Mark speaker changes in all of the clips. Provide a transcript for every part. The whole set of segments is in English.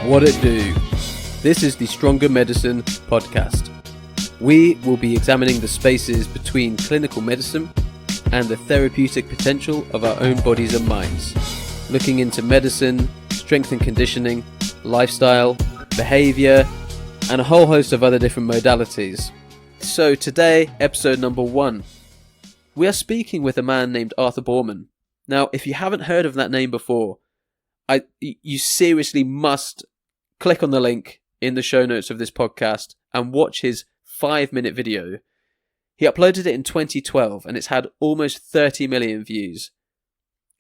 Speaker 1: What it do? This is the Stronger Medicine podcast. We will be examining the spaces between clinical medicine and the therapeutic potential of our own bodies and minds, looking into medicine, strength and conditioning, lifestyle, behavior, and a whole host of other different modalities. So today, episode number 1. We are speaking with a man named Arthur Boorman. Now, if you haven't heard of that name before, you seriously must click on the link in the show notes of this podcast and watch his 5-minute video. He uploaded it in 2012 and it's had almost 30 million views.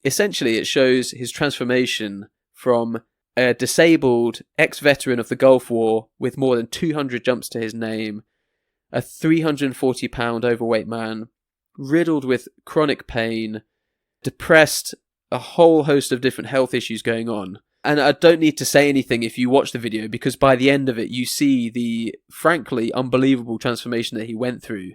Speaker 1: Essentially, it shows his transformation from a disabled ex-veteran of the Gulf War with more than 200 jumps to his name, a 340-pound overweight man, riddled with chronic pain, depressed, a whole host of different health issues going on. And I don't need to say anything if you watch the video, because by the end of it, you see the, frankly, unbelievable transformation that he went through.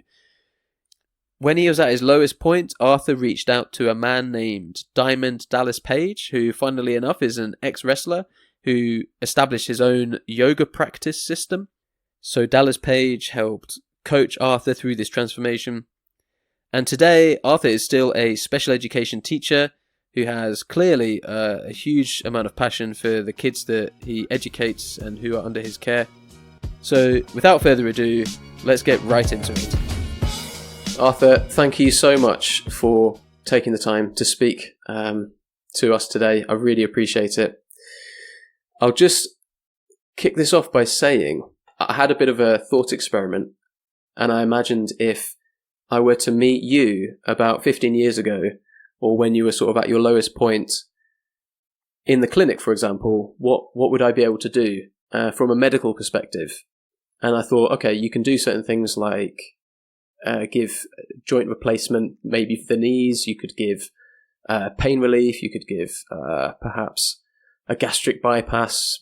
Speaker 1: When he was at his lowest point, Arthur reached out to a man named Diamond Dallas Page, who, funnily enough, is an ex-wrestler who established his own yoga practice system. So Dallas Page helped coach Arthur through this transformation. And today, Arthur is still a special education teacher who has clearly a huge amount of passion for the kids that he educates and who are under his care. So, without further ado, let's get right into it. Arthur, thank you so much for taking the time to speak to us today. I really appreciate it. I'll just kick this off by saying I had a bit of a thought experiment, and I imagined if I were to meet you about 15 years ago, or when you were sort of at your lowest point in the clinic, for example, what would I be able to do from a medical perspective? And I thought, okay, you can do certain things like give joint replacement, maybe for the knees. You could give pain relief. You could give perhaps a gastric bypass,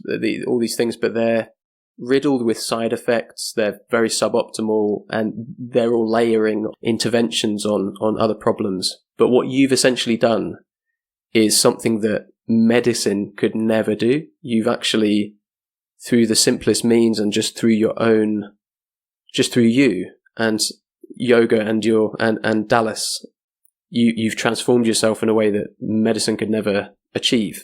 Speaker 1: all these things, but they're riddled with side effects. They're very suboptimal, and they're all layering interventions on other problems. But what you've essentially done is something that medicine could never do. You've actually, through the simplest means and just through you and yoga and Dallas, you've transformed yourself in a way that medicine could never achieve.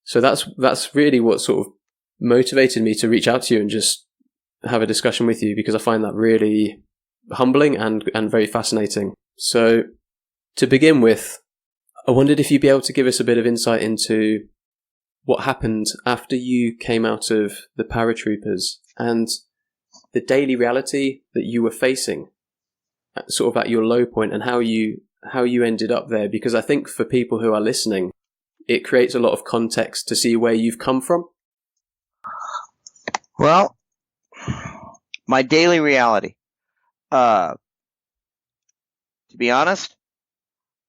Speaker 1: So that's really what sort of motivated me to reach out to you and just have a discussion with you, because I find that really humbling and very fascinating. So to begin with, I wondered if you'd be able to give us a bit of insight into what happened after you came out of the paratroopers and the daily reality that you were facing sort of at your low point, and how you ended up there, because I think for people who are listening, it creates a lot of context to see where you've come from.
Speaker 2: Well, my daily reality. To be honest,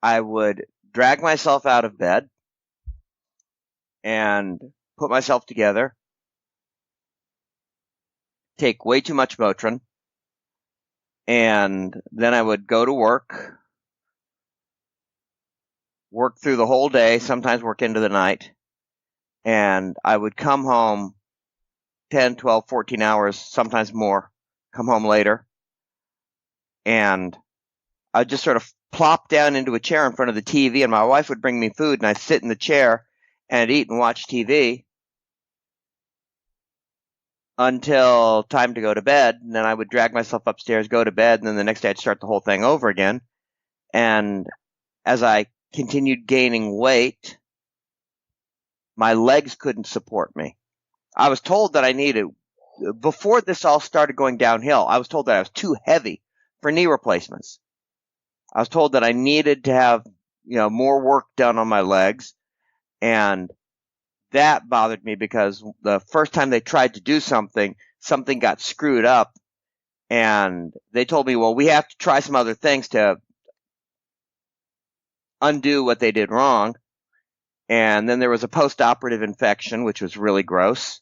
Speaker 2: I would drag myself out of bed and put myself together, take way too much Motrin, and then I would go to work through the whole day, sometimes work into the night, and I would come home 10, 12, 14 hours, sometimes more, come home later, and I'd just sort of plop down into a chair in front of the TV, and my wife would bring me food, and I'd sit in the chair and I'd eat and watch TV until time to go to bed, and then I would drag myself upstairs, go to bed, and then the next day I'd start the whole thing over again. And as I continued gaining weight, my legs couldn't support me. I was told that I needed, before this all started going downhill, I was told that I was too heavy for knee replacements. I was told that I needed to have, more work done on my legs, and that bothered me because the first time they tried to do something got screwed up, and they told me, well, we have to try some other things to undo what they did wrong. And then there was a post-operative infection, which was really gross.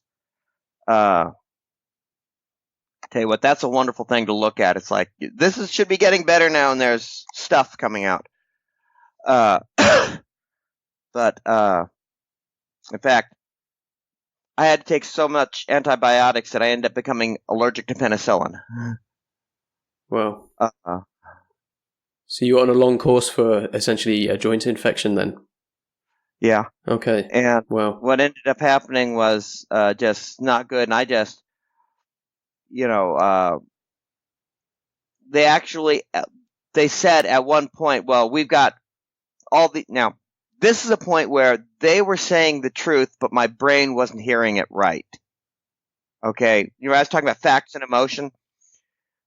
Speaker 2: Tell you what, that's a wonderful thing to look at. It's like, should be getting better now, and there's stuff coming out. But In fact, I had to take so much antibiotics that I ended up becoming allergic to penicillin.
Speaker 1: Wow.
Speaker 2: Uh-uh.
Speaker 1: So you were on a long course for essentially a joint infection then?
Speaker 2: Yeah.
Speaker 1: Okay.
Speaker 2: And
Speaker 1: wow.
Speaker 2: What ended up happening was just not good. And I just, they said at one point, well, we've got now, this is a point where they were saying the truth, but my brain wasn't hearing it right. Okay. I was talking about facts and emotion.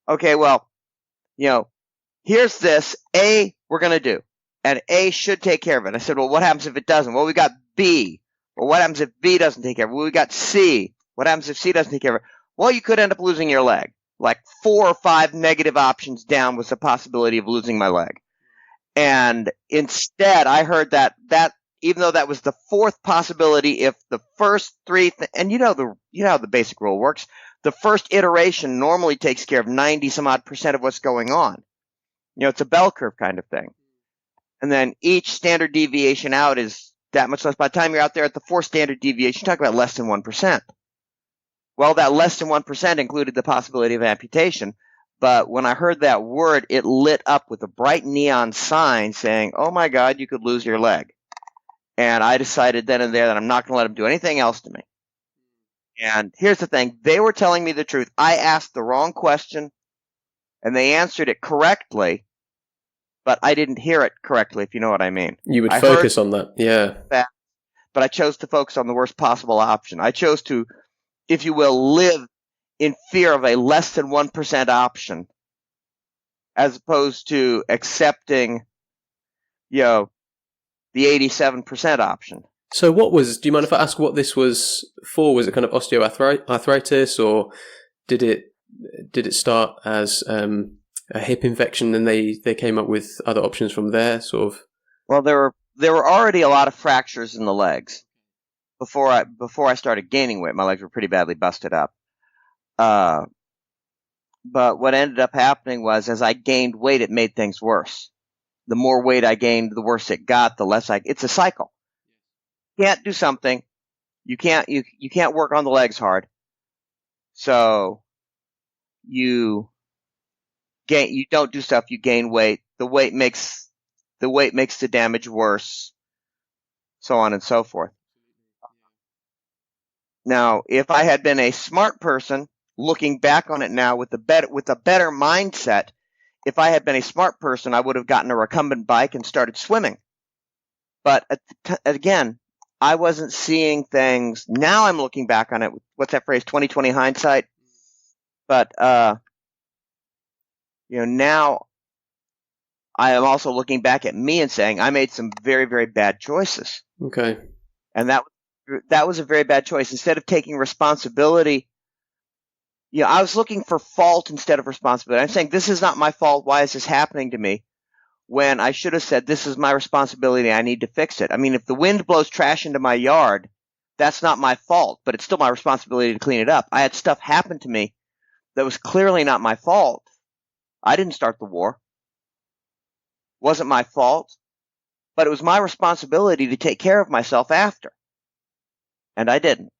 Speaker 2: Okay. Well, here's this A we're going to do, and A should take care of it. I said, well, what happens if it doesn't? Well, we got B. Or what happens if B doesn't take care of it? Well, we got C. What happens if C doesn't take care of it? Well, you could end up losing your leg. Like 4 or 5 negative options down was the possibility of losing my leg. And instead, I heard that even though that was the 4th possibility, if the first 3, and you know how the basic rule works, the first iteration normally takes care of 90 some odd % of what's going on. It's a bell curve kind of thing. And then each standard deviation out is that much less. By the time you're out there at the 4th standard deviation, you talk about less than 1%. Well, that less than 1% included the possibility of amputation. But when I heard that word, it lit up with a bright neon sign saying, oh my God, you could lose your leg. And I decided then and there that I'm not going to let them do anything else to me. And here's the thing. They were telling me the truth. I asked the wrong question, and they answered it correctly, but I didn't hear it correctly, if you know what I mean.
Speaker 1: You would focus on that, yeah.
Speaker 2: But I chose to focus on the worst possible option. I chose to, if you will, live in fear of a less than 1% option, as opposed to accepting, the 87% option.
Speaker 1: So do you mind if I ask what this was for? Was it kind of osteoarthritis, or did it start as a hip infection and they came up with other options from there, sort of?
Speaker 2: Well, there were already a lot of fractures in the legs. Before I started gaining weight, my legs were pretty badly busted up. But what ended up happening was, as I gained weight, it made things worse. The more weight I gained, the worse it got, the less it's a cycle. You can't do something. You can't work on the legs hard. So you don't do stuff, you gain weight. The weight makes the damage worse, so on and so forth. Now, if I had been a smart person, looking back on it now with a better mindset, if I had been a smart person, I would have gotten a recumbent bike and started swimming. But again, I wasn't seeing things. Now I'm looking back on it. What's that phrase? 20/20 hindsight. But now I am also looking back at me and saying I made some very, very bad choices.
Speaker 1: Okay.
Speaker 2: And that was a very bad choice. Instead of taking responsibility, I was looking for fault instead of responsibility. I'm saying, this is not my fault. Why is this happening to me? When I should have said, this is my responsibility. I need to fix it. I mean, if the wind blows trash into my yard, that's not my fault, but it's still my responsibility to clean it up. I had stuff happen to me that was clearly not my fault. I didn't start the war. Wasn't my fault, but it was my responsibility to take care of myself after. And I didn't.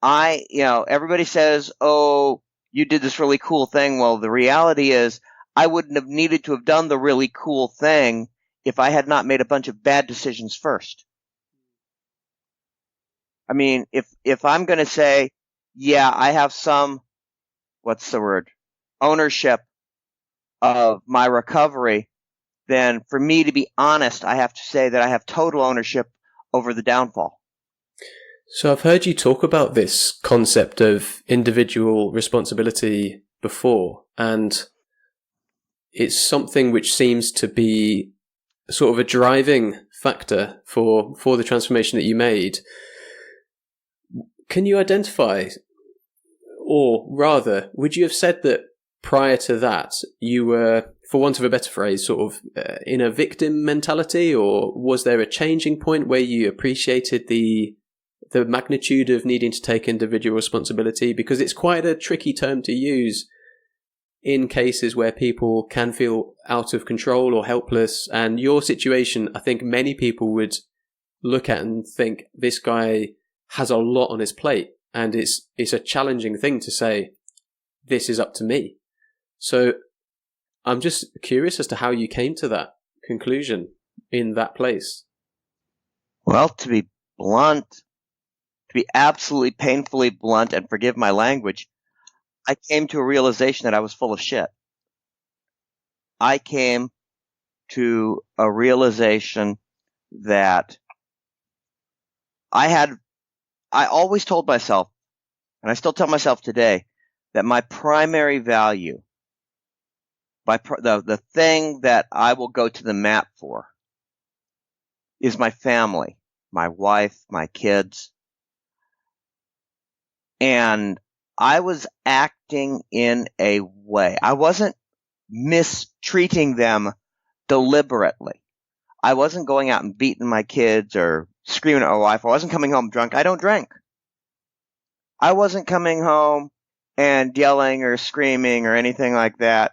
Speaker 2: Everybody says, oh, you did this really cool thing. Well, the reality is I wouldn't have needed to have done the really cool thing if I had not made a bunch of bad decisions first. I mean, if I'm going to say, yeah, I have some, ownership of my recovery, then for me to be honest, I have to say that I have total ownership over the downfall.
Speaker 1: So I've heard you talk about this concept of individual responsibility before, and it's something which seems to be sort of a driving factor for the transformation that you made. Can you identify, or rather, would you have said that prior to that you were, for want of a better phrase, sort of in a victim mentality, or was there a changing point where you appreciated the magnitude of needing to take individual responsibility? Because it's quite a tricky term to use in cases where people can feel out of control or helpless. And your situation, I think many people would look at and think this guy has a lot on his plate, and it's a challenging thing to say, this is up to me. So I'm just curious as to how you came to that conclusion in that place.
Speaker 2: Well, to be blunt, to be absolutely painfully blunt, and forgive my language, I came to a realization that I was full of shit. I came to a realization that I always told myself, and I still tell myself today, that my primary value, the thing that I will go to the mat for, is my family, my wife, my kids. And I was acting in a way. I wasn't mistreating them deliberately. I wasn't going out and beating my kids or screaming at my wife. I wasn't coming home drunk. I don't drink. I wasn't coming home and yelling or screaming or anything like that.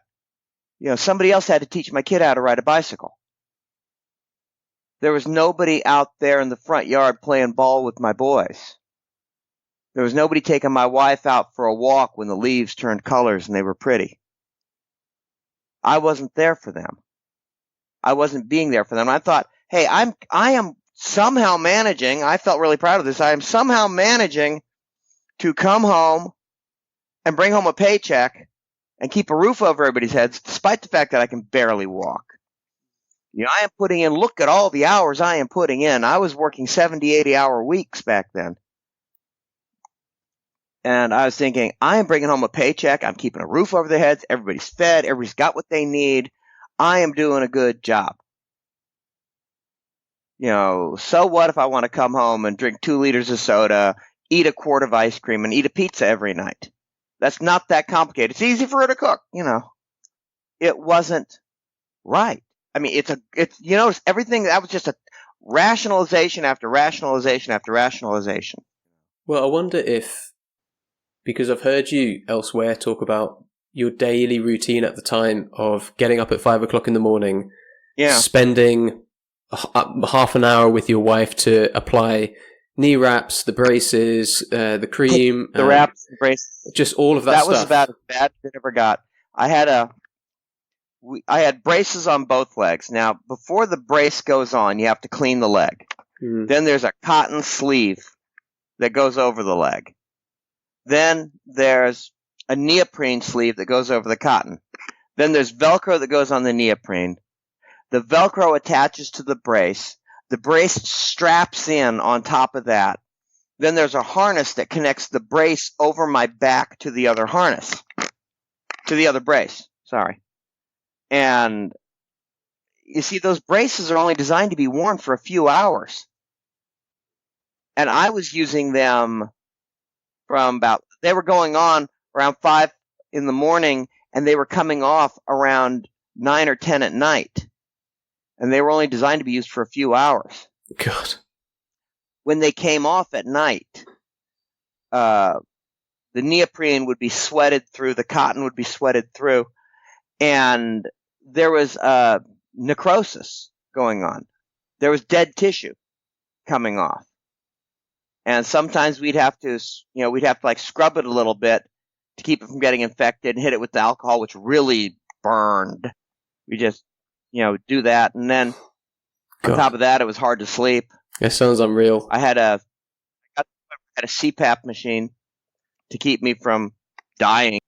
Speaker 2: You know, somebody else had to teach my kid how to ride a bicycle. There was nobody out there in the front yard playing ball with my boys. There was nobody taking my wife out for a walk when the leaves turned colors and they were pretty. I wasn't there for them. I wasn't being there for them. I thought, hey, I am somehow managing. I felt really proud of this. I am somehow managing to come home and bring home a paycheck and keep a roof over everybody's heads, despite the fact that I can barely walk. You know, I am putting in, look at all the hours I am putting in. I was working 70, 80-hour weeks back then. And I was thinking, I am bringing home a paycheck. I'm keeping a roof over their heads. Everybody's fed. Everybody's got what they need. I am doing a good job. You know, so what if I want to come home and drink 2 liters of soda, eat a quart of ice cream, and eat a pizza every night? That's not that complicated. It's easy for her to cook, you know. It wasn't right. I mean, you notice everything, that was just a rationalization after rationalization after rationalization.
Speaker 1: Well, I wonder if, because I've heard you elsewhere talk about your daily routine at the time of getting up at 5 o'clock in the morning, spending half an hour with your wife to apply knee wraps, the braces, the cream,
Speaker 2: the wraps, the braces,
Speaker 1: just all of that stuff.
Speaker 2: That was about as bad as it ever got. I had braces on both legs. Now, before the brace goes on, you have to clean the leg. Mm-hmm. Then there's a cotton sleeve that goes over the leg. Then there's a neoprene sleeve that goes over the cotton. Then there's Velcro that goes on the neoprene. The Velcro attaches to the brace. The brace straps in on top of that. Then there's a harness that connects the brace over my back to the other harness. To the other brace, sorry. And you see, those braces are only designed to be worn for a few hours. And I was using them they were going on around 5 in the morning, and they were coming off around 9 or 10 at night. And they were only designed to be used for a few hours.
Speaker 1: God.
Speaker 2: When they came off at night, the neoprene would be sweated through, the cotton would be sweated through, and there was necrosis going on. There was dead tissue coming off. And sometimes we'd have to like scrub it a little bit to keep it from getting infected and hit it with the alcohol, which really burned. We just, do that. And then on top of that, it was hard to sleep.
Speaker 1: It sounds unreal.
Speaker 2: I had a CPAP machine to keep me from dying.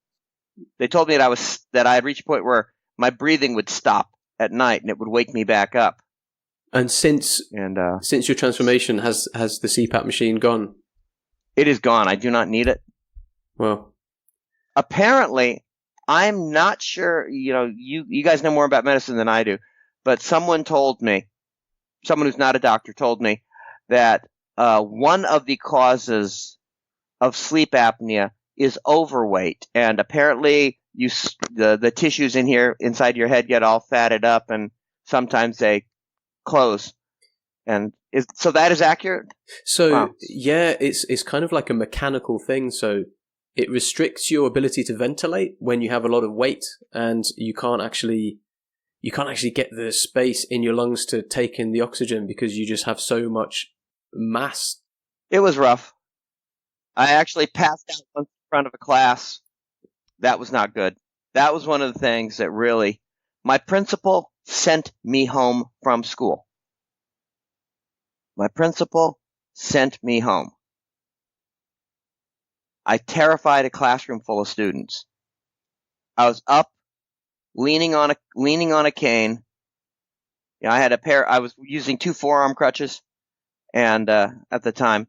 Speaker 2: They told me that I had reached a point where my breathing would stop at night and it would wake me back up.
Speaker 1: And since your transformation, has the CPAP machine gone?
Speaker 2: It is gone. I do not need it.
Speaker 1: Well,
Speaker 2: apparently, I'm not sure. You guys know more about medicine than I do, but someone who's not a doctor told me that one of the causes of sleep apnea is overweight, and apparently the tissues inside your head get all fatted up, and sometimes they close. And so that is accurate?
Speaker 1: So, wow. Yeah, it's kind of like a mechanical thing. So it restricts your ability to ventilate when you have a lot of weight and you can't actually you can't actually get the space in your lungs to take in the oxygen because you just have so much mass.
Speaker 2: It was rough. I actually passed out once in front of a class. That was not good. That was one of the things that really, my principal sent me home from school. My principal sent me home. I terrified a classroom full of students. I was up, leaning on a cane. I was using 2 forearm crutches, and at the time,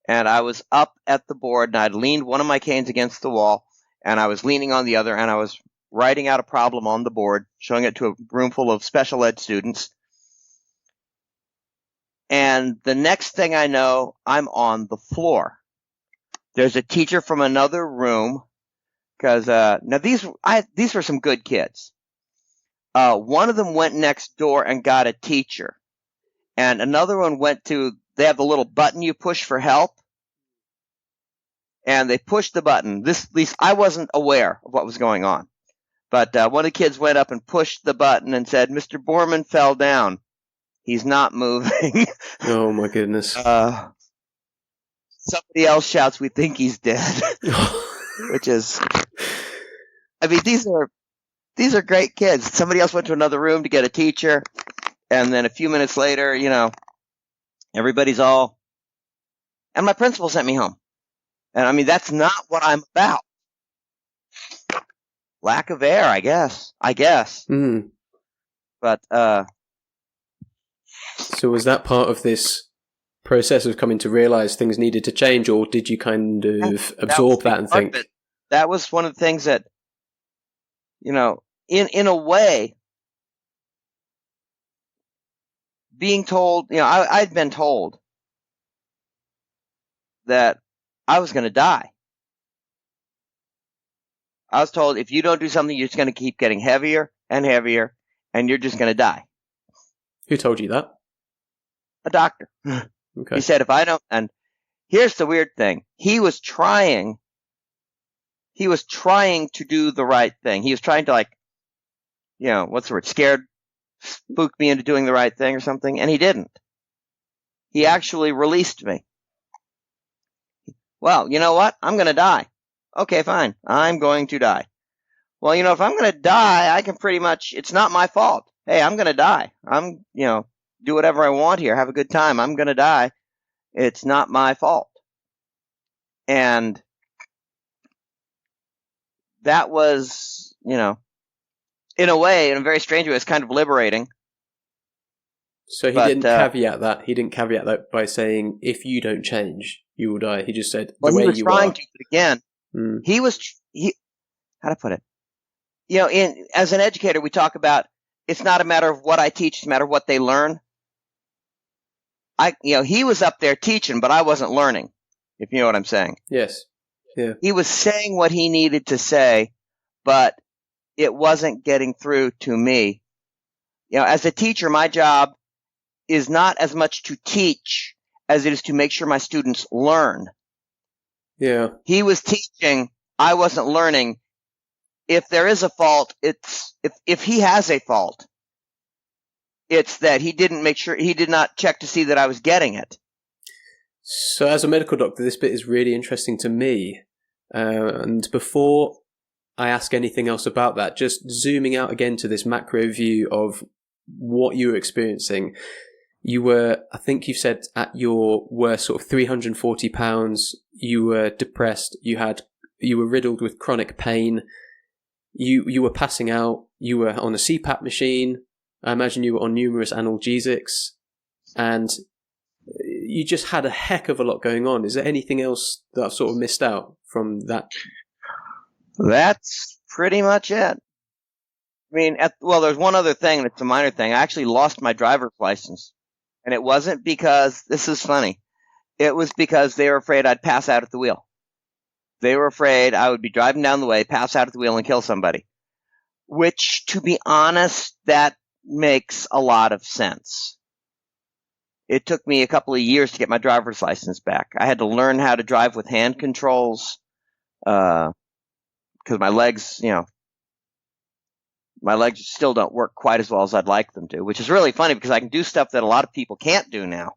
Speaker 2: and I was up at the board, and I'd leaned one of my canes against the wall, and I was leaning on the other, and I was writing out a problem on the board, showing it to a room full of special ed students. And the next thing I know, I'm on the floor. There's a teacher from another room, because now these were some good kids. One of them went next door and got a teacher, and another one they have the little button you push for help, and they pushed the button. At least I wasn't aware of what was going on, but one of the kids went up and pushed the button and said, "Mr. Boorman fell down. He's not moving."
Speaker 1: Oh my goodness.
Speaker 2: Somebody else shouts, "We think he's dead." Which is, I mean, these are great kids. Somebody else went to another room to get a teacher, and then a few minutes later, everybody's all, and my principal sent me home. And I mean, that's not what I'm about. Lack of air, I guess.
Speaker 1: Mm.
Speaker 2: But,
Speaker 1: so was that part of this process of coming to realize things needed to change, or did you kind of absorb that and think?
Speaker 2: That was one of the things that, in a way, being told, I'd been told that I was going to die. I was told, if you don't do something, you're just going to keep getting heavier and heavier, and you're just going to die.
Speaker 1: Who told you that?
Speaker 2: A doctor.
Speaker 1: Okay.
Speaker 2: He said, if I don't, and here's the weird thing. He was trying to do the right thing. He was trying to, what's the word, spook me into doing the right thing or something, and he didn't. He actually released me. Well, you know what? I'm going to die. Okay, fine. I'm going to die. Well, if I'm going to die, I can pretty much, it's not my fault. Hey, I'm going to die. I'm, do whatever I want here. Have a good time. I'm going to die. It's not my fault. And that was, in a way, in a very strange way, it was kind of liberating.
Speaker 1: So he didn't caveat that. He didn't caveat that by saying, if you don't change, you will die. He just said, the way you are.
Speaker 2: He was trying to, but again, how to put it? As an educator, we talk about, it's not a matter of what I teach, it's a matter of what they learn. He was up there teaching, but I wasn't learning, if you know what I'm saying.
Speaker 1: Yes. Yeah.
Speaker 2: He was saying what he needed to say, but it wasn't getting through to me. As a teacher, my job is not as much to teach as it is to make sure my students learn.
Speaker 1: Yeah.
Speaker 2: He was teaching, I wasn't learning. If there is a fault, if he has a fault, it's that he did not check to see that I was getting it.
Speaker 1: So as a medical doctor, this bit is really interesting to me. And before I ask anything else about that, just zooming out again to this macro view of what you were experiencing. You were, I think you said at your worst sort of 340 pounds, you were depressed, you were riddled with chronic pain, you were passing out, you were on a CPAP machine, I imagine you were on numerous analgesics, and you just had a heck of a lot going on. Is there anything else that I've sort of missed out from that?
Speaker 2: That's pretty much it. I mean, there's one other thing, and it's a minor thing. I actually lost my driver's license. And it wasn't because, this is funny, it was because they were afraid I'd pass out at the wheel. They were afraid I would be driving down the way, pass out at the wheel, and kill somebody. Which, to be honest, that makes a lot of sense. It took me a couple of years to get my driver's license back. I had to learn how to drive with hand controls, because my legs, my legs still don't work quite as well as I'd like them to, which is really funny because I can do stuff that a lot of people can't do now,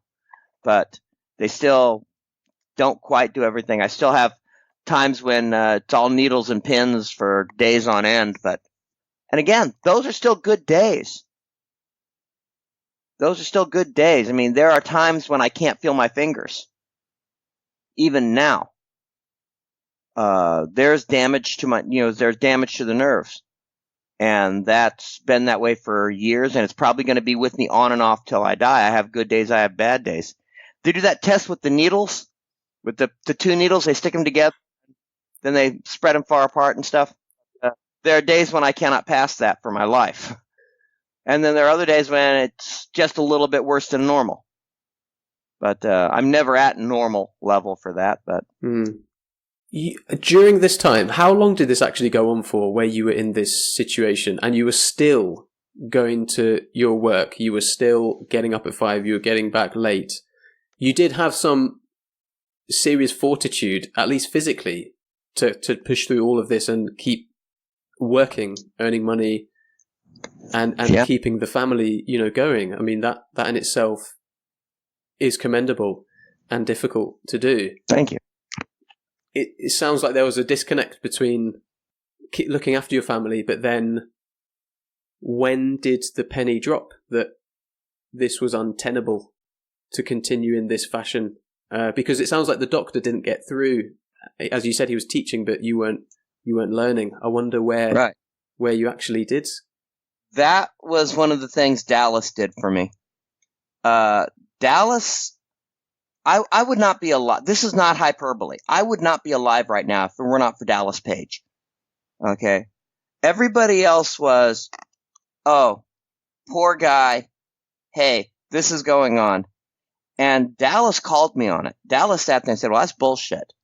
Speaker 2: but they still don't quite do everything. I still have times when it's all needles and pins for days on end, and again, those are still good days. Those are still good days. I mean, there are times when I can't feel my fingers, even now. There's damage to there's damage to the nerves. And that's been that way for years, and it's probably going to be with me on and off till I die. I have good days, I have bad days. They do that test with the needles, with the two needles, they stick them together, then they spread them far apart and stuff. There are days when I cannot pass that for my life. And then there are other days when it's just a little bit worse than normal. But I'm never at normal level for that. But
Speaker 1: during this time, how long did this actually go on for, where you were in this situation and you were still going to your work, you were still getting up at 5, you were getting back late? You did have some serious fortitude, at least physically, to push through all of this and keep working, earning money, and keeping the family, going. I mean, that in itself is commendable and difficult to do.
Speaker 2: Thank you.
Speaker 1: It sounds like there was a disconnect between looking after your family, but then when did the penny drop that this was untenable to continue in this fashion? Because it sounds like the doctor didn't get through. As you said, he was teaching, but you weren't learning. I wonder where you actually did.
Speaker 2: That was one of the things Dallas did for me. Dallas, I would not be alive. This is not hyperbole. I would not be alive right now if it were not for Dallas Page. Okay. Everybody else was, oh, poor guy. Hey, this is going on. And Dallas called me on it. Dallas sat there and said, well, that's bullshit.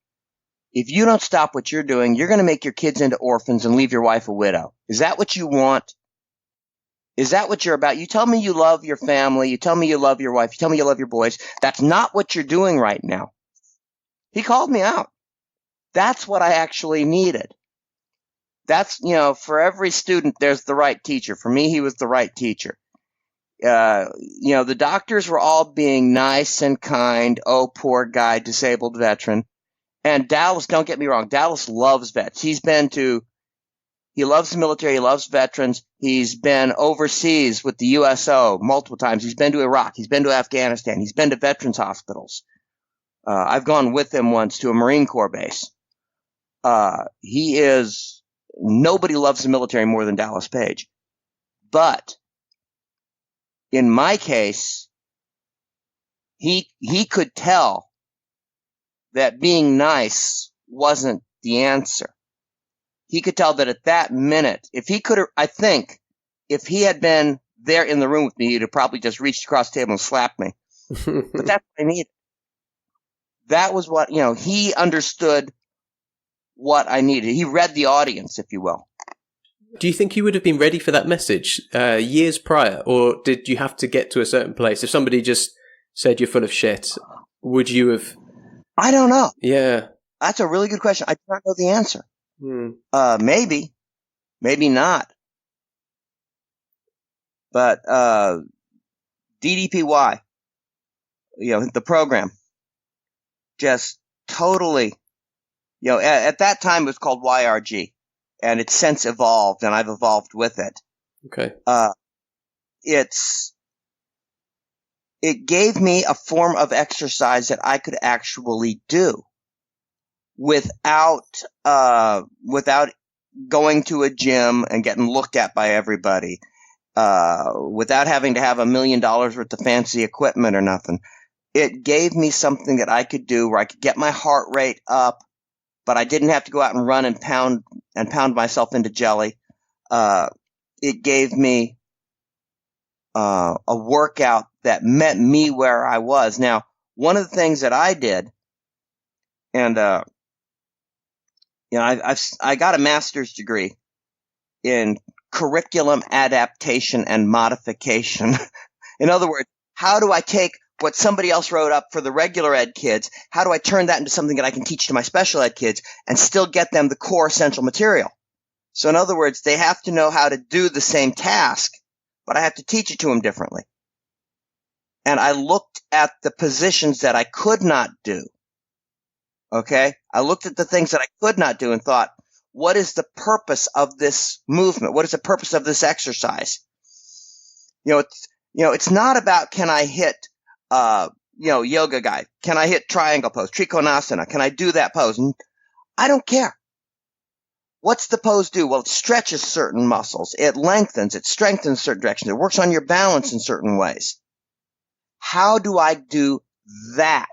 Speaker 2: If you don't stop what you're doing, you're going to make your kids into orphans and leave your wife a widow. Is that what you want? Is that what you're about? You tell me you love your family. You tell me you love your wife. You tell me you love your boys. That's not what you're doing right now. He called me out. That's what I actually needed. That's, for every student, there's the right teacher. For me, he was the right teacher. The doctors were all being nice and kind. Oh, poor guy, disabled veteran. And Dallas, don't get me wrong, Dallas loves vets. He loves the military. He loves veterans. He's been overseas with the USO multiple times. He's been to Iraq. He's been to Afghanistan. He's been to veterans hospitals. I've gone with him once to a Marine Corps base. Nobody loves the military more than Dallas Page. But in my case, he could tell that being nice wasn't the answer. He could tell that at that minute, if he had been there in the room with me, he'd have probably just reached across the table and slapped me. But that's what I needed. That was what, he understood what I needed. He read the audience, if you will.
Speaker 1: Do you think you would have been ready for that message years prior, or did you have to get to a certain place? If somebody just said you're full of shit, would you have?
Speaker 2: I don't know.
Speaker 1: Yeah.
Speaker 2: That's a really good question. I don't know the answer. Maybe not. But DDPY, the program, just totally, at that time it was called YRG, and it's since evolved, and I've evolved with it.
Speaker 1: Okay.
Speaker 2: It gave me a form of exercise that I could actually do without going to a gym and getting looked at by everybody, without having to have $1 million worth of fancy equipment or nothing. It gave me something that I could do where I could get my heart rate up, but I didn't have to go out and run and pound myself into jelly. It gave me a workout that met me where I was. Now, one of the things that I did, and I got a master's degree in curriculum adaptation and modification. In other words, how do I take what somebody else wrote up for the regular ed kids? How do I turn that into something that I can teach to my special ed kids and still get them the core essential material? So in other words, they have to know how to do the same task, but I have to teach it to them differently. And I looked at the positions that I could not do. Okay? I looked at the things that I could not do and thought, what is the purpose of this movement? What is the purpose of this exercise? It's not about can I hit, yoga guy. Can I hit triangle pose, trikonasana? Can I do that pose? And I don't care. What's the pose do? Well, it stretches certain muscles. It lengthens. It strengthens certain directions. It works on your balance in certain ways. How do I do that?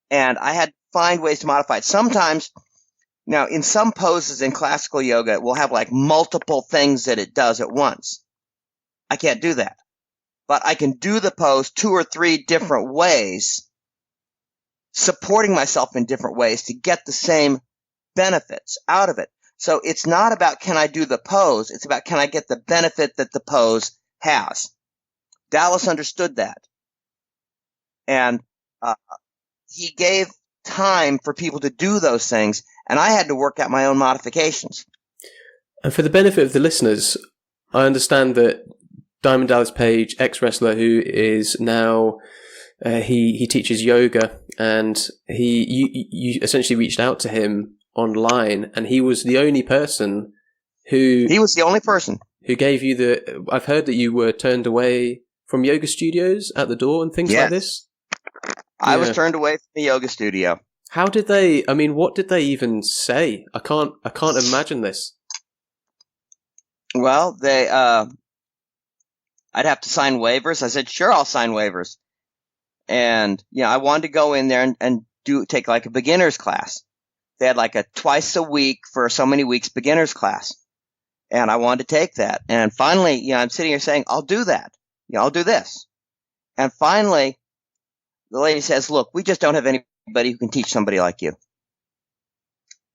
Speaker 2: And I had to find ways to modify it. Sometimes, now in some poses in classical yoga, it will have like multiple things that it does at once. I can't do that. But I can do the pose 2 or 3 different ways, supporting myself in different ways to get the same benefits out of it. So it's not about can I do the pose, it's about can I get the benefit that the pose has. Dallas understood that. And he gave time for people to do those things, and I had to work out my own modifications.
Speaker 1: And for the benefit of the listeners, I understand that Diamond Dallas Page, ex-wrestler who is now, he teaches yoga, and you essentially reached out to him online, and he was the only person who...
Speaker 2: He was the only person.
Speaker 1: Who gave you the... I've heard that you were turned away from yoga studios at the door and things like this.
Speaker 2: I was turned away from the yoga studio.
Speaker 1: How did they... I mean, what did they even say? I can't imagine this.
Speaker 2: Well, they... I'd have to sign waivers. I said, sure, I'll sign waivers. And, I wanted to go in there and take like a beginner's class. They had like a twice a week for so many weeks beginner's class. And I wanted to take that. And finally, I'm sitting here saying, I'll do that. I'll do this. And finally, the lady says, look, we just don't have anybody who can teach somebody like you.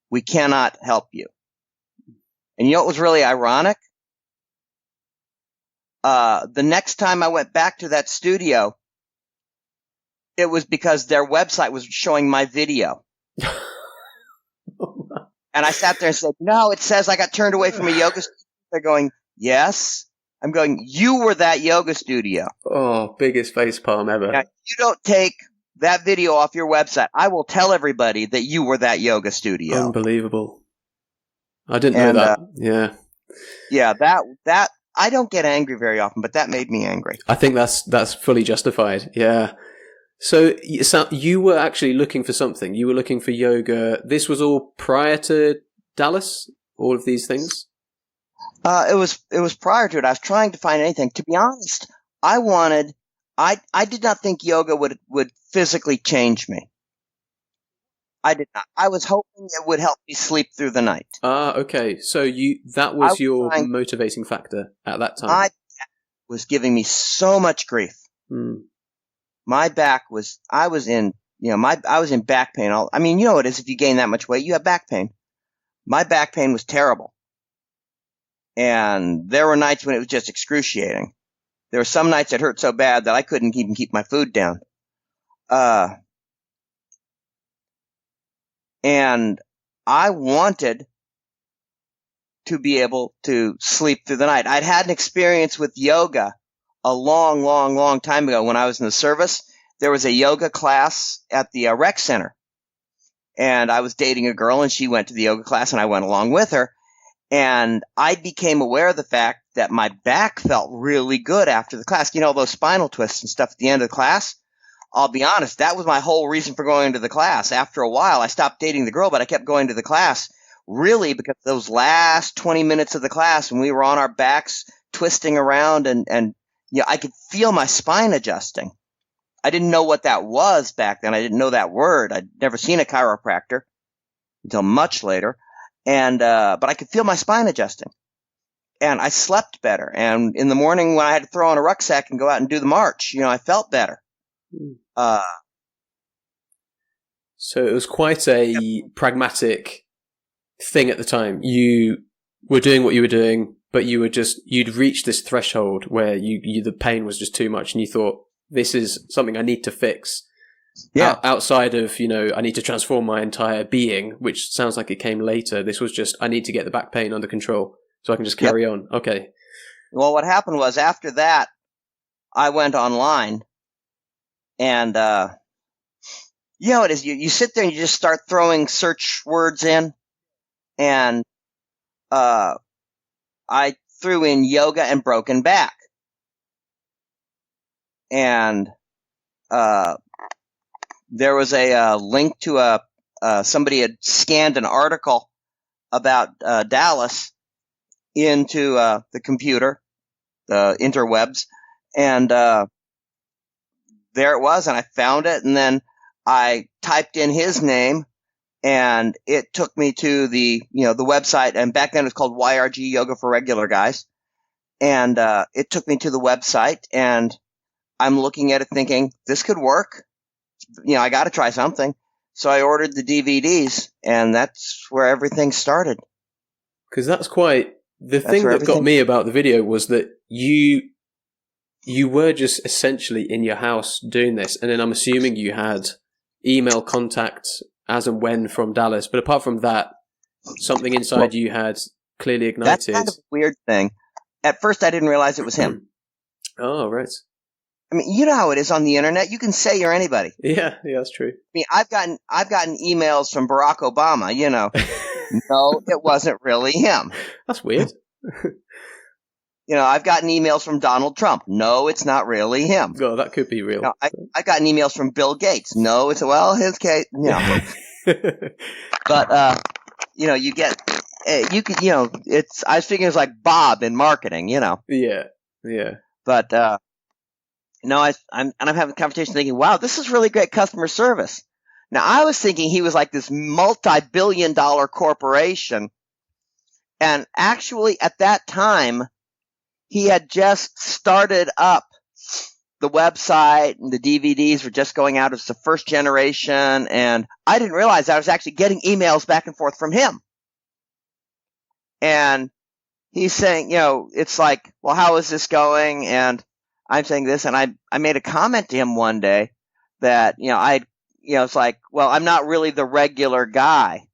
Speaker 2: We cannot help you. And you know what was really ironic? The next time I went back to that studio, it was because their website was showing my video. And I sat there and said, no, it says I got turned away from a yoga studio. They're going, yes. I'm going, you were that yoga studio.
Speaker 1: Oh, biggest facepalm ever.
Speaker 2: Now, you don't take that video off your website. I will tell everybody that you were that yoga studio.
Speaker 1: Unbelievable. I didn't know that. Yeah.
Speaker 2: Yeah, that I don't get angry very often, but that made me angry.
Speaker 1: I think that's fully justified. Yeah. So you were actually looking for something. You were looking for yoga. This was all prior to Dallas? All of these things?
Speaker 2: It was prior to it. I was trying to find anything. To be honest, I did not think yoga would physically change me. I did not. I was hoping it would help me sleep through the night.
Speaker 1: Okay. So that was your motivating factor at that time.
Speaker 2: My back was giving me so much grief. My back was, I was in back pain. You know what it is if you gain that much weight, you have back pain. My back pain was terrible. And there were nights when it was just excruciating. There were some nights it hurt so bad that I couldn't even keep my food down. And I wanted to be able to sleep through the night. I'd had an experience with yoga a long, long, long time ago when I was in the service. There was a yoga class at the rec center. And I was dating a girl, and she went to the yoga class, and I went along with her. And I became aware of the fact that my back felt really good after the class. You know, those spinal twists and stuff at the end of the class? I'll be honest, that was my whole reason for going to the class. After a while, I stopped dating the girl, but I kept going to the class really because those last 20 minutes of the class when we were on our backs twisting around and I could feel my spine adjusting. I didn't know what that was back then. I didn't know that word. I'd never seen a chiropractor until much later. And but I could feel my spine adjusting. And I slept better. And in the morning when I had to throw on a rucksack and go out and do the march, I felt better.
Speaker 1: So it was quite a pragmatic thing at the time. You were doing what you were doing, but you'd reached this threshold where the pain was just too much, and you thought, this is something I need to fix.
Speaker 2: Yeah.
Speaker 1: Outside of, I need to transform my entire being, which sounds like it came later. This was just, I need to get the back pain under control so I can just carry on. Okay.
Speaker 2: Well, what happened was after that, I went online and, it is. You sit there and you just start throwing search words in, and I threw in yoga and broken back, and there was a link to somebody had scanned an article about Dallas into the computer, the interwebs, and there it was, and I found it, and then I typed in his name, and it took me to the website, and back then it was called YRG, Yoga for Regular Guys, and it took me to the website, and I'm looking at it thinking, this could work. I got to try something. So I ordered the DVDs, and that's where everything started.
Speaker 1: Because that's quite... The thing that got me about the video was that you were just essentially in your house doing this, and then I'm assuming you had email contact as and when from Dallas, but apart from that, something inside you had clearly ignited.
Speaker 2: That's kind of a weird thing. At first, I didn't realize it was him.
Speaker 1: Oh, right.
Speaker 2: I mean, you know how it is on the internet. You can say you're anybody.
Speaker 1: Yeah, that's true.
Speaker 2: I mean, I've gotten emails from Barack Obama. No, it wasn't really him.
Speaker 1: That's weird.
Speaker 2: I've gotten emails from Donald Trump. No, it's not really him.
Speaker 1: Oh, that could be real.
Speaker 2: I've gotten emails from Bill Gates. No, it's his case. But you get it's. I was thinking it's like Bob in marketing.
Speaker 1: Yeah.
Speaker 2: But no, I'm having a conversation thinking, wow, this is really great customer service. Now, I was thinking he was like this multi-billion-dollar corporation, and actually at that time, he had just started up the website, and the DVDs were just going out as the first generation, and I didn't realize I was actually getting emails back and forth from him. And he's saying, it's like, well, how is this going? And I'm saying this, and I made a comment to him one day that, it's like, well, I'm not really the regular guy.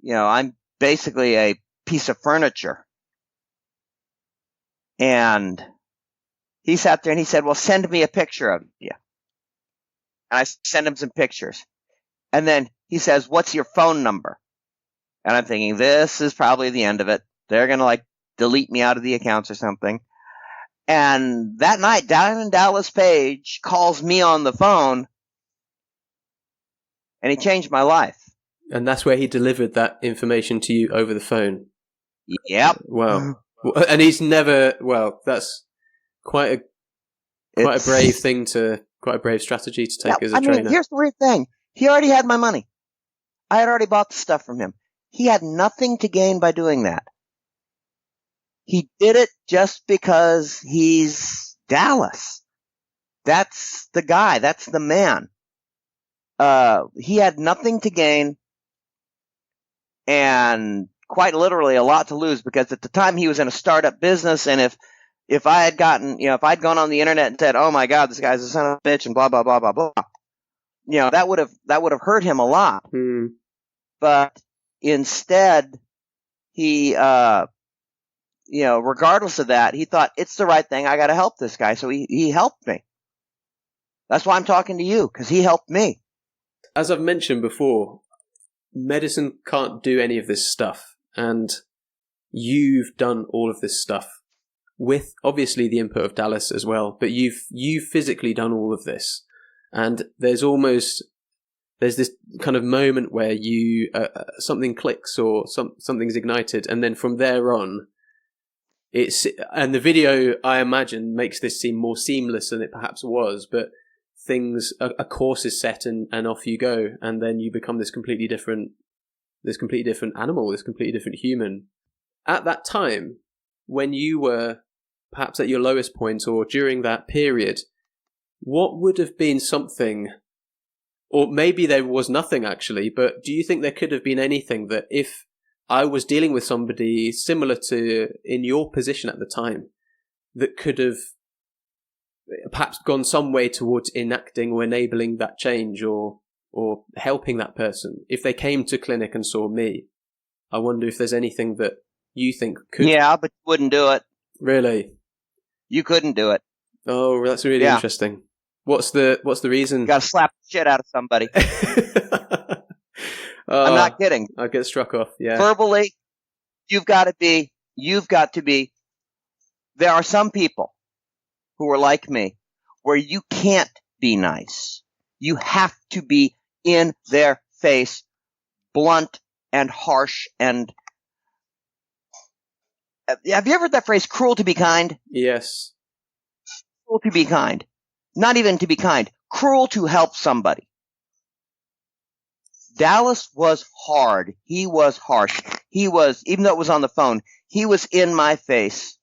Speaker 2: I'm basically a piece of furniture. And he sat there and he said, well, send me a picture of you. And I sent him some pictures. And then he says, what's your phone number? And I'm thinking, this is probably the end of it. They're going to delete me out of the accounts or something. And that night, Diamond Dallas Page calls me on the phone, and he changed my life.
Speaker 1: And that's where he delivered that information to you over the phone?
Speaker 2: Yep.
Speaker 1: Wow. And he's never... Well, that's quite a brave strategy to take as a trainer.
Speaker 2: Here's the weird thing. He already had my money. I had already bought the stuff from him. He had nothing to gain by doing that. He did it just because he's Dallas. That's the guy. That's the man. He had nothing to gain and quite literally a lot to lose, because at the time he was in a startup business, and if I had gotten, if I'd gone on the internet and said, oh my God, this guy's a son of a bitch and blah, blah, blah, blah, blah, that would have hurt him a lot. But instead, he, regardless of that, he thought, it's the right thing. I got to help this guy. So he helped me. That's why I'm talking to you, because he helped me.
Speaker 1: As I've mentioned before, medicine can't do any of this stuff. And you've done all of this stuff with obviously the input of Dallas as well. But you've physically done all of this. And there's this kind of moment where you something clicks or something's ignited, and then from there on, and the video, I imagine, makes this seem more seamless than it perhaps was. But a course is set, and off you go, and then you become this completely different animal, this completely different human. At that time, when you were perhaps at your lowest point, or during that period, what would have been something? Or maybe there was nothing actually, but do you think there could have been anything that if I was dealing with somebody similar to in your position at the time, that could have perhaps gone some way towards enacting or enabling that change or helping that person. If they came to clinic and saw me, I wonder if there's anything that you think could...
Speaker 2: Yeah, but you wouldn't do it.
Speaker 1: Really?
Speaker 2: You couldn't do it.
Speaker 1: Oh, that's really interesting. What's the reason?
Speaker 2: You gotta slap the shit out of somebody. I'm not kidding.
Speaker 1: I get struck off, yeah.
Speaker 2: Verbally, you've got to be, there are some people who are like me where you can't be nice. You have to be in their face, blunt and harsh and... Have you ever heard that phrase, cruel to be kind?
Speaker 1: Yes.
Speaker 2: Cruel to be kind. Not even to be kind. Cruel to help somebody. Dallas was hard. He was harsh. He was, even though it was on the phone, he was in my face.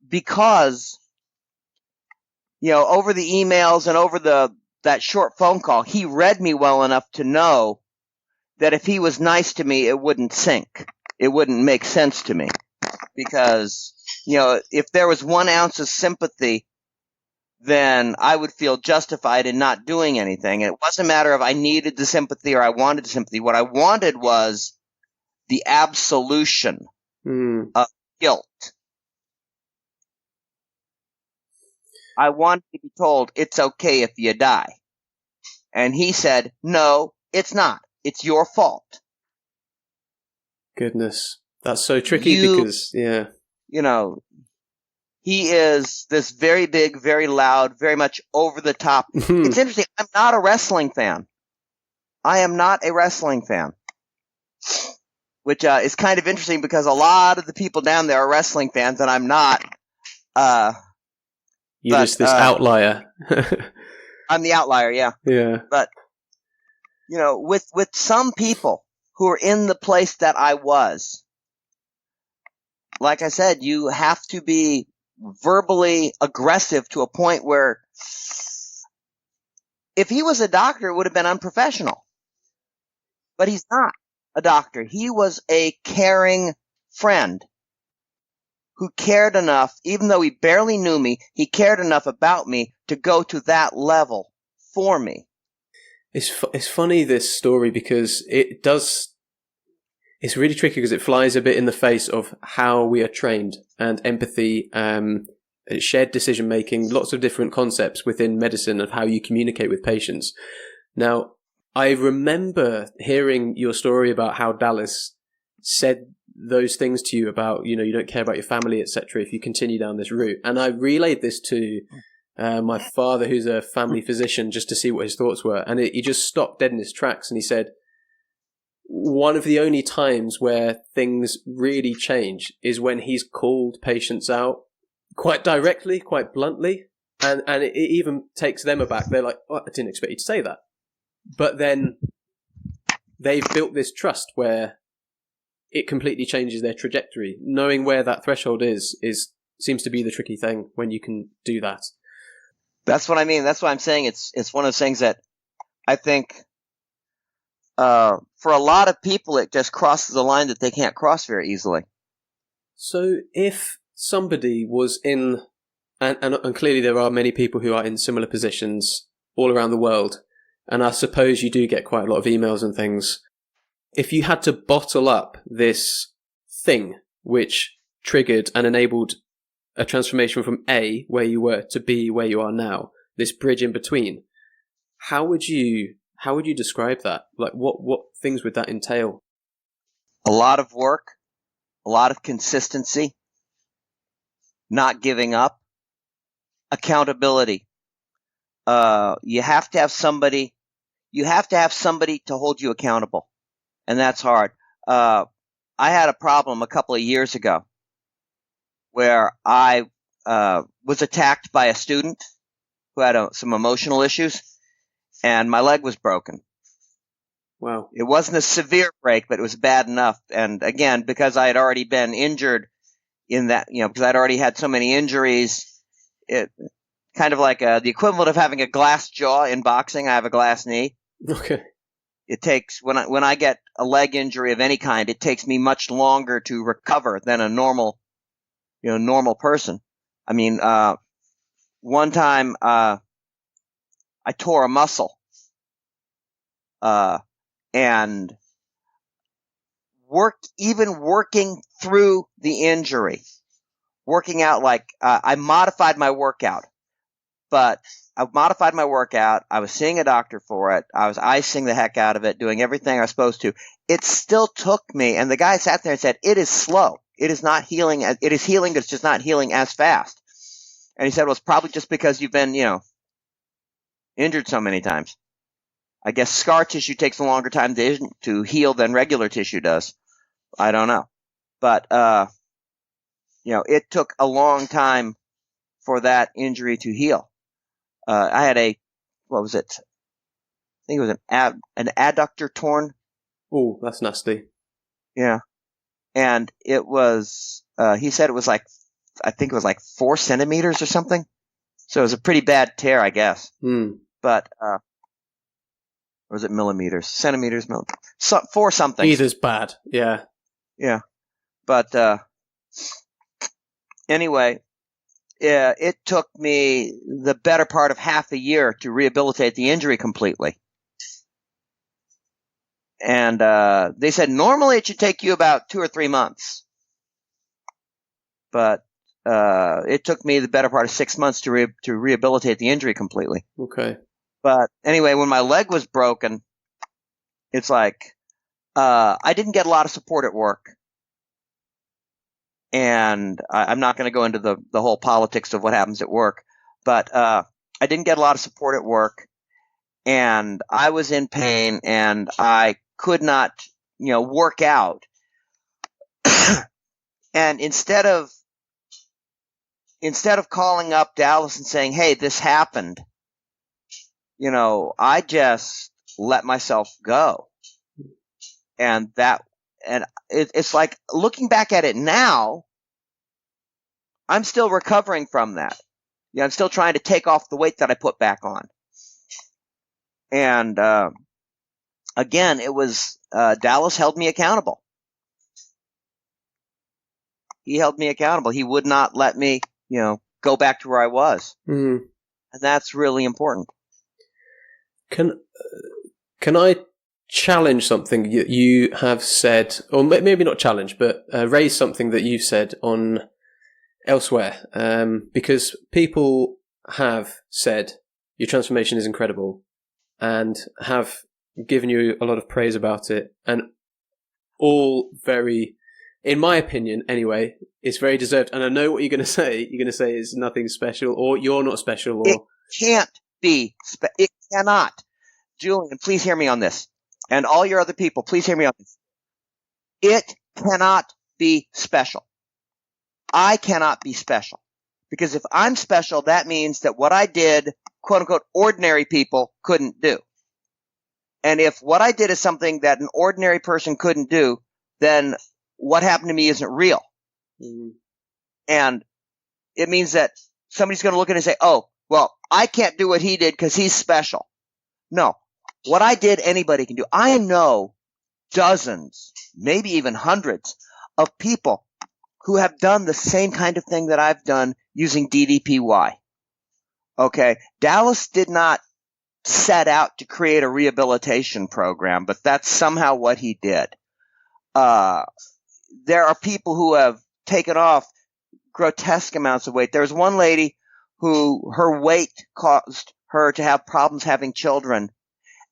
Speaker 2: Because, over the emails and over that short phone call, he read me well enough to know that if he was nice to me, it wouldn't sink. It wouldn't make sense to me. Because, if there was 1 ounce of sympathy, then I would feel justified in not doing anything. It wasn't a matter of I needed the sympathy or I wanted the sympathy. What I wanted was the absolution of guilt. I wanted to be told it's okay if you die. And he said, no, it's not. It's your fault.
Speaker 1: Goodness. That's so tricky because, yeah.
Speaker 2: He is this very big, very loud, very much over the top. It's interesting. I'm not a wrestling fan. I am not a wrestling fan. Which is kind of interesting because a lot of the people down there are wrestling fans and I'm not.
Speaker 1: You're just this outlier.
Speaker 2: I'm the outlier, yeah.
Speaker 1: Yeah.
Speaker 2: But, with some people who are in the place that I was, like I said, you have to be verbally aggressive to a point where if he was a doctor, it would have been unprofessional. But he's not a doctor. He was a caring friend who cared enough, even though he barely knew me, he cared enough about me to go to that level for me.
Speaker 1: It's funny, this story, because it's really tricky because it flies a bit in the face of how we are trained, and empathy, shared decision making, lots of different concepts within medicine of how you communicate with patients. Now, I remember hearing your story about how Dallas said those things to you about, you don't care about your family, etc., if you continue down this route. And I relayed this to my father, who's a family physician, just to see what his thoughts were. And he just stopped dead in his tracks and he said, one of the only times where things really change is when he's called patients out quite directly, quite bluntly, and it even takes them aback. They're like, oh, I didn't expect you to say that. But then they've built this trust where it completely changes their trajectory. Knowing where that threshold is seems to be the tricky thing when you can do that.
Speaker 2: That's what I mean. That's why I'm saying it's one of those things that I think for a lot of people it just crosses a line that they can't cross very easily.
Speaker 1: So if somebody was in, and clearly there are many people who are in similar positions all around the world, and I suppose you do get quite a lot of emails and things. If you had to bottle up this thing which triggered and enabled a transformation from A, where you were, to B, where you are now, this bridge in between, how would you describe that? Like, what things would that entail?
Speaker 2: A lot of work, a lot of consistency, not giving up, accountability. You have to have somebody to hold you accountable. And that's hard. I had a problem a couple of years ago where I was attacked by a student who had some emotional issues, and my leg was broken.
Speaker 1: Wow.
Speaker 2: It wasn't a severe break, but it was bad enough. And again, because I had already been injured in that, because I'd already had so many injuries, it kind of like the equivalent of having a glass jaw in boxing. I have a glass knee.
Speaker 1: Okay.
Speaker 2: It takes, when I get a leg injury of any kind, it takes me much longer to recover than a normal person. I mean, one time I tore a muscle, and working through the injury, working out I modified my workout. But I modified my workout. I was seeing a doctor for it. I was icing the heck out of it, doing everything I was supposed to. It still took me, and the guy sat there and said, it is slow. It is not healing. It is healing, but it's just not healing as fast. And he said, well, it's probably just because you've been, injured so many times. I guess scar tissue takes a longer time to heal than regular tissue does. I don't know. But, it took a long time for that injury to heal. I had what was it? I think it was an adductor torn.
Speaker 1: Oh, that's nasty.
Speaker 2: Yeah. And it was, he said it was I think it was 4 centimeters or something. So it was a pretty bad tear, I guess. But, or was it millimeters? Centimeters, millimeters? 4 something.
Speaker 1: Either's bad. Yeah.
Speaker 2: Yeah. But, anyway, it took me the better part of half a year to rehabilitate the injury completely. And they said normally it should take you about 2 or 3 months. But it took me the better part of 6 months to rehabilitate the injury completely.
Speaker 1: Okay.
Speaker 2: But anyway, when my leg was broken, it's I didn't get a lot of support at work. And I'm not going to go into the whole politics of what happens at work, but I didn't get a lot of support at work, and I was in pain, and I could not, work out. And instead of calling up Dallas and saying, "Hey, this happened," I just let myself go, and it's like looking back at it now, I'm still recovering from that. I'm still trying to take off the weight that I put back on. And again, it was Dallas held me accountable. He held me accountable. He would not let me, go back to where I was.
Speaker 1: Mm.
Speaker 2: And that's really important.
Speaker 1: Can I challenge something you have said, or maybe not challenge, but raise something that you've said on elsewhere? Because people have said your transformation is incredible and have given you a lot of praise about it, and all very, in my opinion anyway, it's very deserved. And I know what you're going to say. You're going to say it's nothing special, or you're not special, or
Speaker 2: it can't be. It cannot. Julian, please hear me on this. And all your other people, please hear me on this. It cannot be special. I cannot be special. Because if I'm special, that means that what I did, quote unquote, ordinary people couldn't do. And if what I did is something that an ordinary person couldn't do, then what happened to me isn't real. Mm-hmm. And it means that somebody's going to look at it and say, oh, well, I can't do what he did because he's special. No. What I did, anybody can do. I know dozens, maybe even hundreds of people who have done the same kind of thing that I've done using DDPY. Okay. Dallas did not set out to create a rehabilitation program, but that's somehow what he did. There are people who have taken off grotesque amounts of weight. There's one lady who her weight caused her to have problems having children.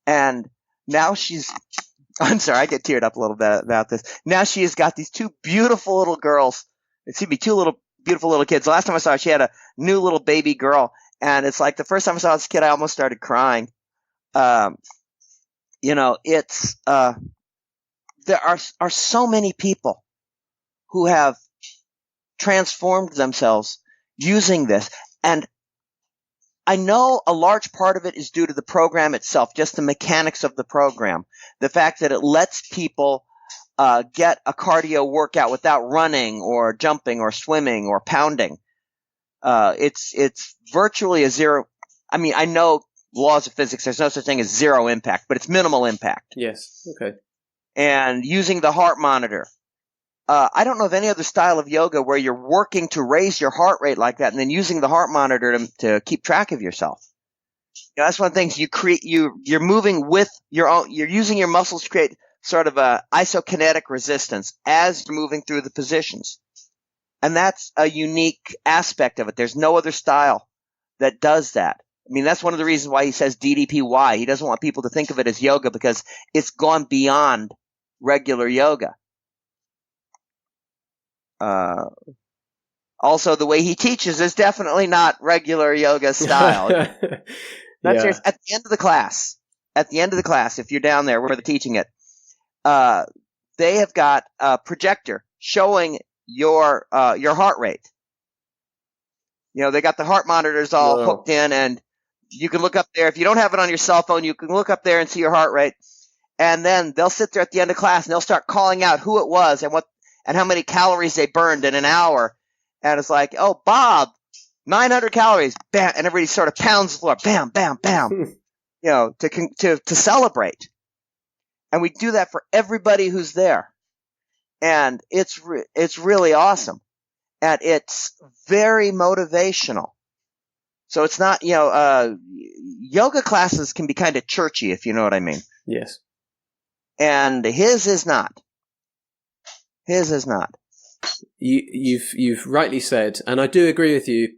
Speaker 2: And now I'm sorry, I get teared up a little bit about this. Now she has got these 2 beautiful little girls. Excuse me, 2 beautiful little kids. The last time I saw her, she had a new little baby girl. And it's like the first time I saw this kid, I almost started crying. There are so many people who have transformed themselves using this. And I know a large part of it is due to the program itself, just the mechanics of the program. The fact that it lets people get a cardio workout without running or jumping or swimming or pounding. It's virtually a zero. I mean, I know laws of physics, there's no such thing as zero impact, but it's minimal impact.
Speaker 1: Yes. Okay.
Speaker 2: And using the heart monitor, I don't know of any other style of yoga where you're working to raise your heart rate like that and then using the heart monitor to keep track of yourself. That's one of the things you're moving with your own, you're using your muscles to create sort of a isokinetic resistance as you're moving through the positions. And that's a unique aspect of it. There's no other style that does that. I mean, that's one of the reasons why he says DDPY. He doesn't want people to think of it as yoga because it's gone beyond regular yoga. Also, the way he teaches is definitely not regular yoga style. That's at the end of the class. At the end of the class, if you're down there where they're teaching it, they have got a projector showing your heart rate. They got the heart monitors all hooked in, and you can look up there. If you don't have it on your cell phone, you can look up there and see your heart rate. And then they'll sit there at the end of class and they'll start calling out who it was and how many calories they burned in an hour. And it's like, oh, Bob, 900 calories, bam, and everybody sort of pounds the floor, bam, bam, bam, to celebrate. And we do that for everybody who's there. And it's really awesome. And it's very motivational. So it's not, yoga classes can be kind of churchy, if you know what I mean.
Speaker 1: Yes.
Speaker 2: And his is not. His is not.
Speaker 1: You've rightly said, and I do agree with you.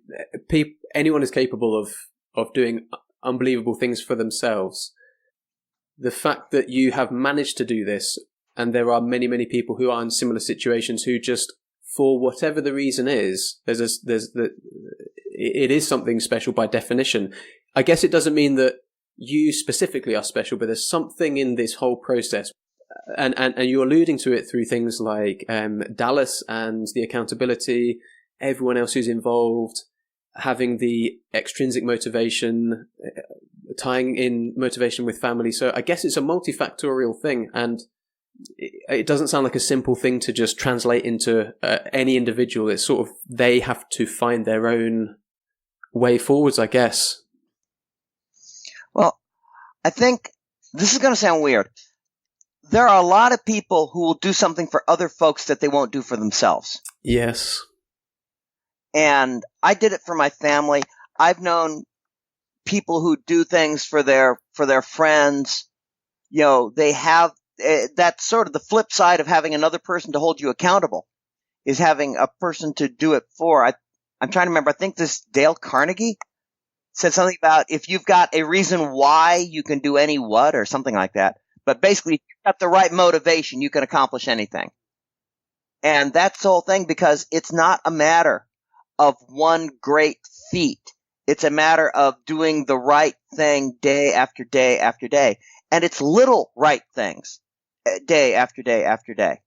Speaker 1: Anyone is capable of doing unbelievable things for themselves. The fact that you have managed to do this, and there are many, many people who are in similar situations who just, for whatever the reason is, it is something special by definition. I guess it doesn't mean that you specifically are special, but there's something in this whole process. And you're alluding to it through things like Dallas and the accountability, everyone else who's involved, having the extrinsic motivation, tying in motivation with family. So I guess it's a multifactorial thing, and it doesn't sound like a simple thing to just translate into any individual. It's sort of they have to find their own way forwards, I guess.
Speaker 2: Well, I think this is going to sound weird. There are a lot of people who will do something for other folks that they won't do for themselves.
Speaker 1: Yes.
Speaker 2: And I did it for my family. I've known people who do things for their friends. They have that's sort of the flip side of having another person to hold you accountable, is having a person to do it for. I'm trying to remember. I think this Dale Carnegie said something about if you've got a reason why you can do any what or something like that. But basically, if you've got the right motivation, you can accomplish anything. And that's the whole thing, because it's not a matter of one great feat. It's a matter of doing the right thing day after day after day. And it's little right things day after day after day.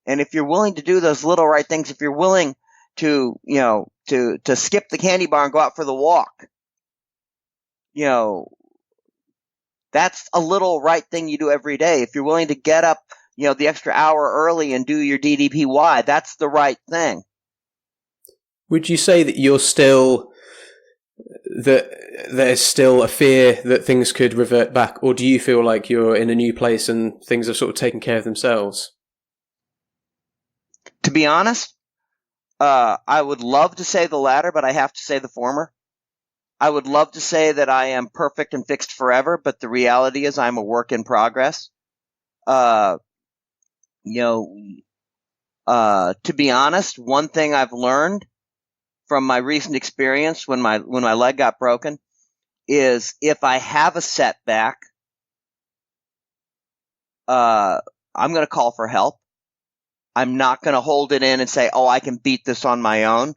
Speaker 2: And if you're willing to do those little right things, if you're willing to skip the candy bar and go out for the walk, that's a little right thing you do every day. If you're willing to get up, the extra hour early and do your DDPY, that's the right thing.
Speaker 1: Would you say that you're still, that there's still a fear that things could revert back, or do you feel like you're in a new place and things have sort of taken care of themselves?
Speaker 2: To be honest, I would love to say the latter, but I have to say the former. I would love to say that I am perfect and fixed forever, but the reality is I'm a work in progress. To be honest, one thing I've learned from my recent experience when my leg got broken is if I have a setback, I'm going to call for help. I'm not going to hold it in and say, oh, I can beat this on my own.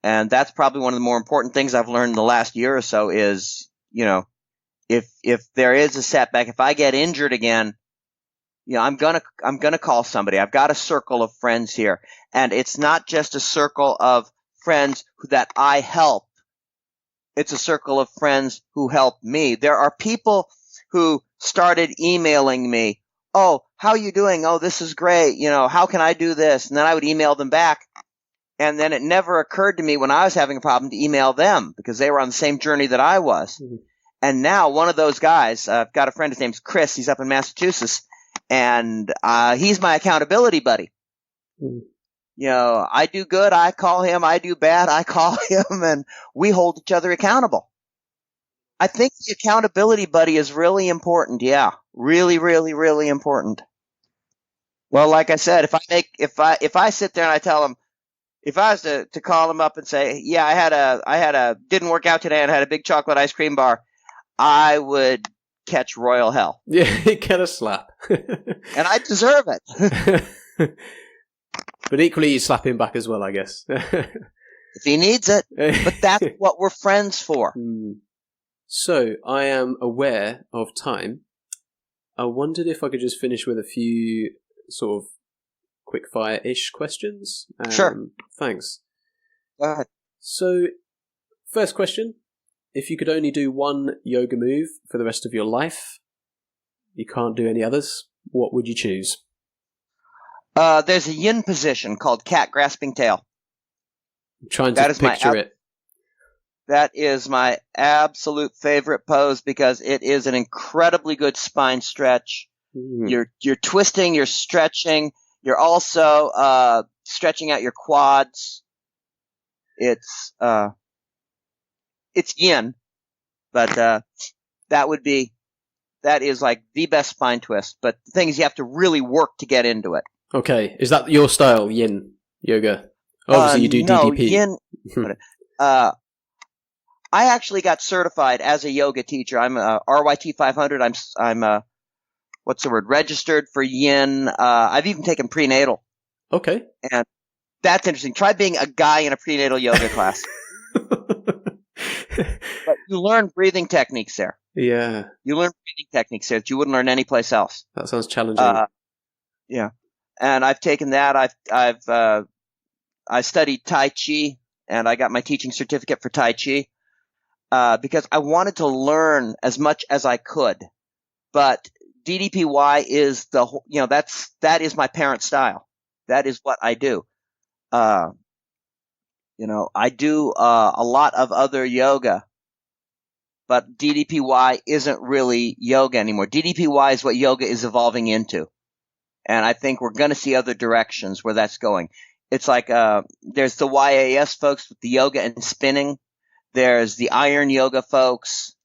Speaker 2: And that's probably one of the more important things I've learned in the last year or so is, if there is a setback, if I get injured again, I'm gonna call somebody. I've got a circle of friends here, and it's not just a circle of friends that I help. It's a circle of friends who help me. There are people who started emailing me. Oh, how are you doing? Oh, this is great. How can I do this? And then I would email them back. And then it never occurred to me when I was having a problem to email them because they were on the same journey that I was. Mm-hmm. And now one of those guys, I've got a friend, his name's Chris. He's up in Massachusetts. And he's my accountability buddy.
Speaker 1: Mm.
Speaker 2: I do good, I call him. I do bad, I call him, and we hold each other accountable. I think the accountability buddy is really important. Yeah, really, really, really important. Well, like I said, if I sit there and I tell him, if I was to call him up and say, yeah, I had a didn't work out today and had a big chocolate ice cream bar, I would catch royal hell.
Speaker 1: Yeah, get a slap.
Speaker 2: And I deserve it.
Speaker 1: But equally, you slap him back as well, I guess.
Speaker 2: If he needs it. But that's what we're friends for.
Speaker 1: So, I am aware of time. I wondered if I could just finish with a few sort of quick-fire-ish questions.
Speaker 2: Sure.
Speaker 1: Thanks.
Speaker 2: Go ahead.
Speaker 1: So, first question. If you could only do one yoga move for the rest of your life, you can't do any others, what would you choose?
Speaker 2: There's a yin position called cat grasping tail.
Speaker 1: I'm trying to picture it.
Speaker 2: That is my absolute favorite pose because it is an incredibly good spine stretch. You're twisting, you're stretching, you're also stretching out your quads. It's yin, but that is like the best spine twist. But the thing is, you have to really work to get into it.
Speaker 1: Okay, is that your style, yin yoga? Obviously, you do DDP.
Speaker 2: Yin. I actually got certified as a yoga teacher. I'm a RYT 500. I'm what's the word? Registered for yin. I've even taken prenatal.
Speaker 1: Okay.
Speaker 2: And that's interesting. Try being a guy in a prenatal yoga class. But you learn breathing techniques there.
Speaker 1: Yeah.
Speaker 2: You learn breathing techniques there that you wouldn't learn anyplace else.
Speaker 1: That sounds challenging.
Speaker 2: Yeah. And I've taken that. I studied Tai Chi, and I got my teaching certificate for Tai Chi. Because I wanted to learn as much as I could, but DDPY is that is my parent style. That is what I do. I do a lot of other yoga, but DDPY isn't really yoga anymore. DDPY is what yoga is evolving into, and I think we're going to see other directions where that's going. It's like there's the YAS folks with the yoga and spinning. There's the iron yoga folks.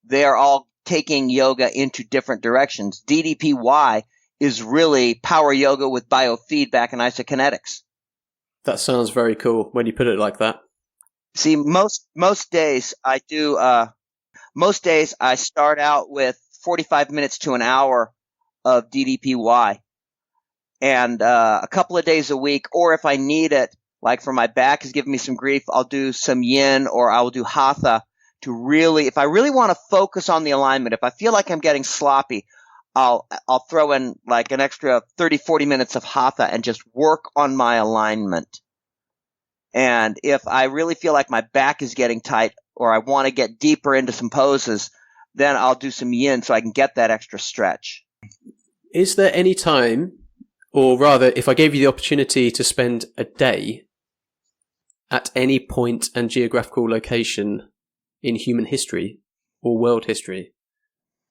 Speaker 2: They're all taking yoga into different directions. DDPY is really power yoga with biofeedback and isokinetics.
Speaker 1: That sounds very cool when you put it like that.
Speaker 2: See, most days I do. Most days I start out with 45 minutes to an hour of DDPY, and a couple of days a week, or if I need it. Like for my back is giving me some grief, I'll do some yin or I will do hatha to really, if I really want to focus on the alignment, if I feel like I'm getting sloppy, I'll throw in like an extra 30, 40 minutes of hatha and just work on my alignment. And if I really feel like my back is getting tight or I want to get deeper into some poses, then I'll do some yin so I can get that extra stretch.
Speaker 1: Is there any time, or rather, if I gave you the opportunity to spend a day at any point and geographical location in human history or world history,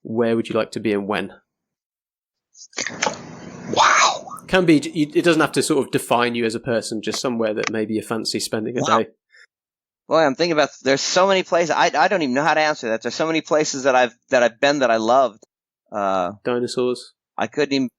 Speaker 1: where would you like to be and when?
Speaker 2: Wow.
Speaker 1: Can be. It doesn't have to sort of define you as a person, just somewhere that maybe you fancy spending a day.
Speaker 2: Boy, I'm thinking about, there's so many places. I don't even know how to answer that. There's so many places that I've been that I loved.
Speaker 1: Dinosaurs?
Speaker 2: I couldn't even,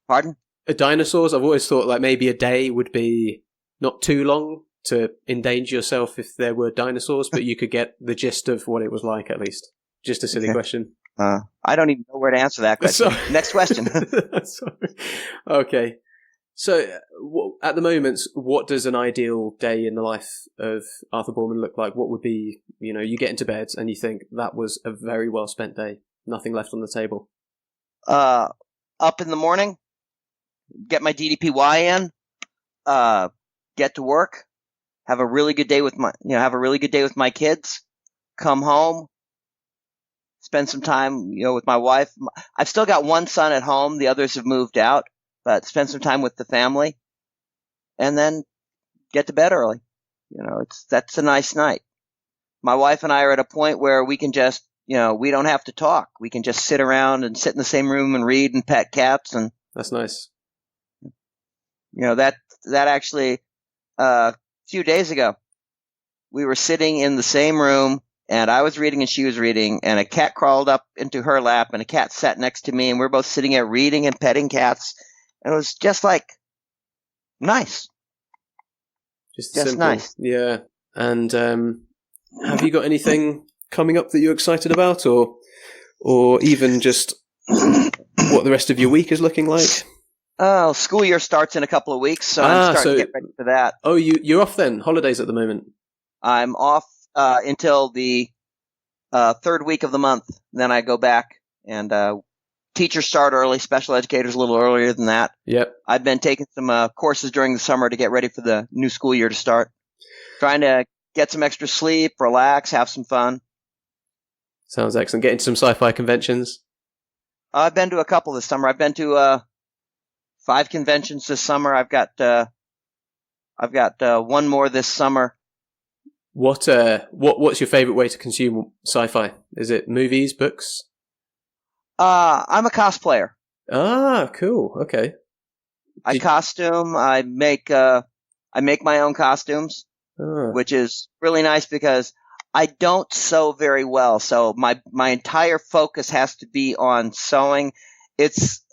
Speaker 2: pardon?
Speaker 1: Dinosaurs? I've always thought like maybe a day would be not too long to endanger yourself if there were dinosaurs, but you could get the gist of what it was like at least. Just a silly question.
Speaker 2: I don't even know where to answer that question. Next question.
Speaker 1: Sorry. Okay. So at the moment, what does an ideal day in the life of Arthur Boorman look like? What would be, you get into bed and you think that was a very well spent day. Nothing left on the table.
Speaker 2: Up in the morning, get my DDPY in, get to work, have a really good day with my kids, come home, spend some time, with my wife. I've still got one son at home. The others have moved out, but spend some time with the family and then get to bed early. That's a nice night. My wife and I are at a point where we can just, we don't have to talk. We can just sit around and sit in the same room and read and pet cats. And
Speaker 1: That's nice.
Speaker 2: That actually, a few days ago, we were sitting in the same room, and I was reading and she was reading, and a cat crawled up into her lap, and a cat sat next to me, and we were both sitting there reading and petting cats. And it was just like nice.
Speaker 1: Just
Speaker 2: simple.
Speaker 1: Nice. Yeah. And have you got anything coming up that you're excited about, or even just what the rest of your week is looking like?
Speaker 2: Oh, school year starts in a couple of weeks, so I'm starting to get ready for that.
Speaker 1: Oh, you're off then? Holidays at the moment?
Speaker 2: I'm off until the third week of the month. Then I go back, and teachers start early, special educators a little earlier than that.
Speaker 1: Yep.
Speaker 2: I've been taking some courses during the summer to get ready for the new school year to start. Trying to get some extra sleep, relax, have some fun.
Speaker 1: Sounds excellent. Getting some sci-fi conventions?
Speaker 2: I've been to a couple this summer. I've been to 5 conventions this summer. I've got one more this summer.
Speaker 1: What's your favorite way to consume sci-fi? Is it movies, books?
Speaker 2: I'm a cosplayer.
Speaker 1: Ah, cool. Okay.
Speaker 2: I costume. I make my own costumes, which is really nice because I don't sew very well. So my entire focus has to be on sewing. It's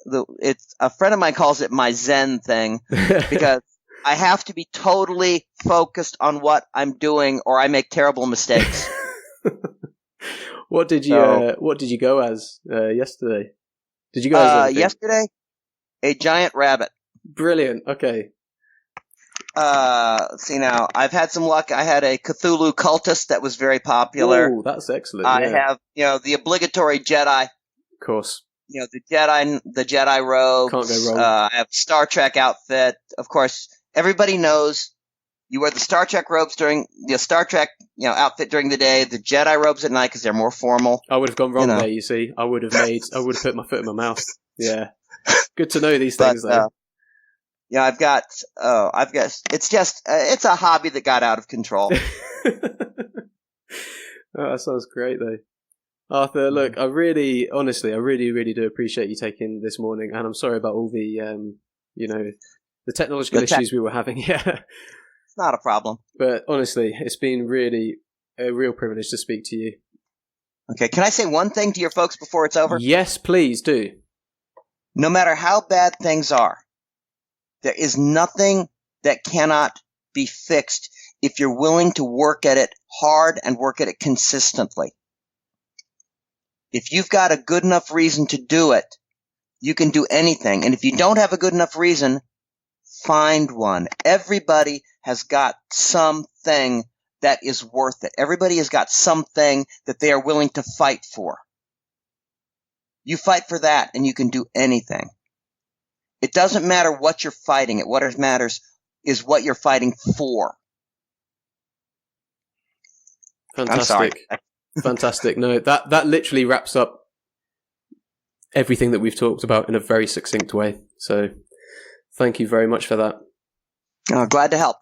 Speaker 2: a friend of mine calls it my Zen thing because I have to be totally focused on what I'm doing, or I make terrible mistakes.
Speaker 1: What did you go as yesterday? Did you go as
Speaker 2: yesterday? A giant rabbit.
Speaker 1: Brilliant. Okay.
Speaker 2: Let's see now. I've had some luck. I had a Cthulhu cultist that was very popular.
Speaker 1: Oh, that's excellent.
Speaker 2: I have, the obligatory Jedi.
Speaker 1: Of course.
Speaker 2: The Jedi robes.
Speaker 1: Can't go wrong.
Speaker 2: I have Star Trek outfit. Of course, everybody knows you wear the Star Trek robes during the Star Trek, outfit during the day, the Jedi robes at night because they're more formal.
Speaker 1: I would have gone wrong there, you see. I would have put my foot in my mouth. Yeah. Good to know these things, though.
Speaker 2: I've got, it's a hobby that got out of control.
Speaker 1: Oh, that sounds great, though. Arthur, look, I really do appreciate you taking this morning, and I'm sorry about all the, the technological issues we were having. Yeah.
Speaker 2: It's not a problem.
Speaker 1: But honestly, it's been really a real privilege to speak to you.
Speaker 2: Okay, can I say one thing to your folks before it's over?
Speaker 1: Yes, please do.
Speaker 2: No matter how bad things are, there is nothing that cannot be fixed if you're willing to work at it hard and work at it consistently. If you've got a good enough reason to do it, you can do anything. And if you don't have a good enough reason, find one. Everybody has got something that is worth it. Everybody has got something that they are willing to fight for. You fight for that and you can do anything. It doesn't matter what you're fighting at. What matters is what you're fighting for.
Speaker 1: Fantastic.
Speaker 2: I'm sorry.
Speaker 1: Fantastic. No, that literally wraps up everything that we've talked about in a very succinct way. So thank you very much for that.
Speaker 2: Glad to help.